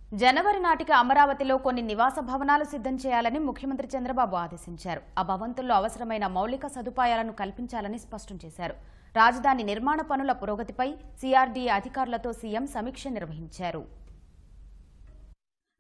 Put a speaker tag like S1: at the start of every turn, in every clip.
S1: జనవరి నాటికి అమరావతిలో కొన్ని నివాస భవనాలు సిద్ధం చేయాలని ముఖ్యమంత్రి చంద్రబాబు ఆదేశించారు. ఆ భవంతుల్లో అవసరమైన మౌలిక సదుపాయాలను కల్పించాలని స్పష్టం చేశారు. రాజధాని నిర్మాణ పనుల పురోగతిపై సిఆర్డీఏ అధికారులతో సీఎం సమీక్ష నిర్వహించారు.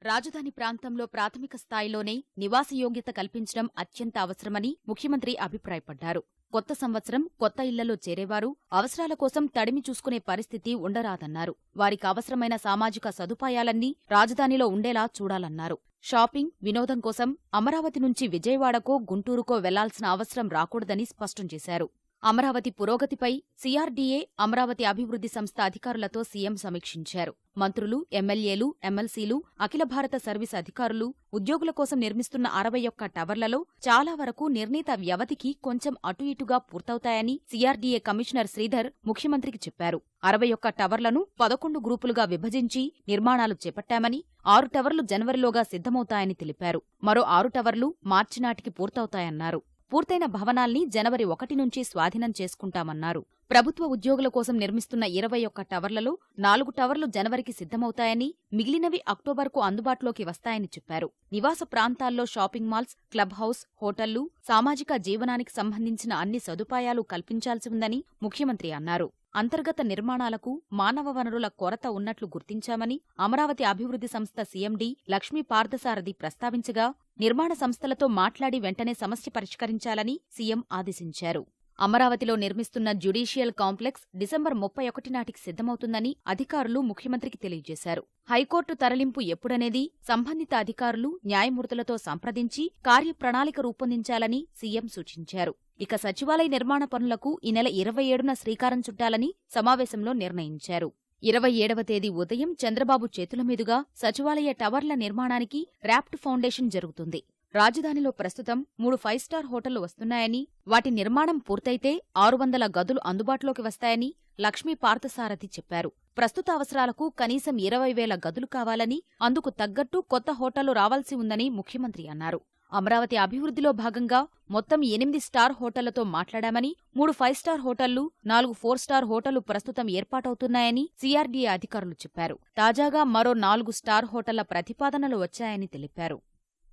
S1: రాజధాని ప్రాంతంలో ప్రాథమిక స్థాయిలోనే నివాస యోగ్యత కల్పించడం అత్యంత అవసరమని ముఖ్యమంత్రి అభిప్రాయపడ్డారు. కొత్త సంవత్సరం కొత్త ఇళ్లలో చేరేవారు అవసరాల కోసం తడిమి చూసుకునే పరిస్థితి ఉండరాదన్నారు. వారికి అవసరమైన సామాజిక సదుపాయాలన్నీ రాజధానిలో ఉండేలా చూడాలన్నారు. షాపింగ్, వినోదం కోసం అమరావతి నుంచి విజయవాడకో, గుంటూరుకో వెళ్లాల్సిన అవసరం రాకూడదని స్పష్టం చేశారు. అమరావతి పురోగతిపై సిఆర్డీఏ, అమరావతి అభివృద్ధి సంస్థ అధికారులతో సీఎం సమీక్షించారు. మంత్రులు, ఎమ్మెల్యేలు, ఎమ్మెల్సీలు, అఖిల భారత సర్వీస్ అధికారులు, ఉద్యోగుల కోసం నిర్మిస్తున్న 61 టవర్లలో చాలా వరకు నిర్ణీత వ్యవధికి కొంచెం అటు ఇటుగా పూర్తవుతాయని సిఆర్డీఏ కమిషనర్ శ్రీధర్ ముఖ్యమంత్రికి చెప్పారు. 61 టవర్లను 11 గ్రూపులుగా విభజించి నిర్మాణాలు చేపట్టామని, 6 టవర్లు జనవరిలోగా సిద్ధమవుతాయని తెలిపారు. మరో 6 టవర్లు మార్చి నాటికి పూర్తవుతాయన్నారు. పూర్తయిన భవనాల్ని జనవరి 1 నుంచి స్వాధీనం చేసుకుంటామన్నారు. ప్రభుత్వ ఉద్యోగుల కోసం నిర్మిస్తున్న 21 టవర్లలో 4 టవర్లు జనవరికి సిద్ధమవుతాయని, మిగిలినవి అక్టోబర్కు అందుబాటులోకి వస్తాయని చెప్పారు. నివాస ప్రాంతాల్లో షాపింగ్ మాల్స్, క్లబ్ హౌస్, హోటళ్లు, సామాజిక జీవనానికి సంబంధించిన అన్ని సదుపాయాలు కల్పించాల్సి ఉందని ముఖ్యమంత్రి అన్నారు. అంతర్గత నిర్మాణాలకు మానవ వనరుల కొరత ఉన్నట్లు గుర్తించామని అమరావతి అభివృద్ధి సంస్థ సీఎండీ లక్ష్మీ పార్థసారథి ప్రస్తావించగా, నిర్మాణ సంస్థలతో మాట్లాడి వెంటనే సమస్య పరిష్కరించాలని సీఎం ఆదేశించారు. అమరావతిలో నిర్మిస్తున్న జ్యుడీషియల్ కాంప్లెక్స్ డిసెంబర్ 31 నాటికి సిద్ధమవుతుందని అధికారులు ముఖ్యమంత్రికి తెలియజేశారు. హైకోర్టు తరలింపు ఎప్పుడనేది సంబంధిత అధికారులు, న్యాయమూర్తులతో సంప్రదించి కార్యప్రణాళిక రూపొందించాలని సీఎం సూచించారు. ఇక సచివాలయ నిర్మాణ పనులకు ఈ నెల 27న శ్రీకారం చుట్టాలని సమావేశంలో నిర్ణయించారు. 27వ తేదీ ఉదయం చంద్రబాబు చేతుల మీదుగా సచివాలయ టవర్ల నిర్మాణానికి ర్యాప్ట్ ఫౌండేషన్ జరుగుతుంది. రాజధానిలో ప్రస్తుతం 3 5 స్టార్ హోటళ్లు వస్తున్నాయని, వాటి నిర్మాణం పూర్తయితే 600 గదులు అందుబాటులోకి వస్తాయని లక్ష్మీ పార్థసారథి చెప్పారు. ప్రస్తుత అవసరాలకు కనీసం 20,000 గదులు కావాలని, అందుకు తగ్గట్టు కొత్త హోటళ్లు రావాల్సి ఉందని ముఖ్యమంత్రి అన్నారు. అమరావతి అభివృద్ధిలో భాగంగా మొత్తం 8 స్టార్ హోటళ్లతో మాట్లాడామని, 3 5 స్టార్ హోటళ్లు, 4 4 స్టార్ హోటళ్లు ప్రస్తుతం ఏర్పాటవుతున్నాయని సిఆర్డీఏ అధికారులు చెప్పారు. తాజాగా మరో 4 స్టార్ హోటళ్ల ప్రతిపాదనలు వచ్చాయని తెలిపారు.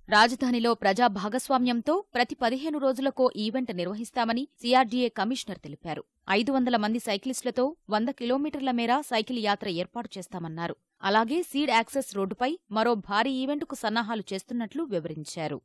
S1: రాజధానిలో ప్రజా భాగస్వామ్యంతో ప్రతి 15 రోజులకో ఈవెంట్ నిర్వహిస్తామని సిఆర్డీఏ కమిషనర్ తెలిపారు. 500 మంది సైక్లిస్టులతో 100 కిలోమీటర్ల మేర సైకిల్ యాత్ర ఏర్పాటు చేస్తామన్నారు. అలాగే సీడ్ యాక్సెస్ రోడ్డుపై మరో భారీ ఈవెంటుకు సన్నాహాలు చేస్తున్నట్లు వివరించారు.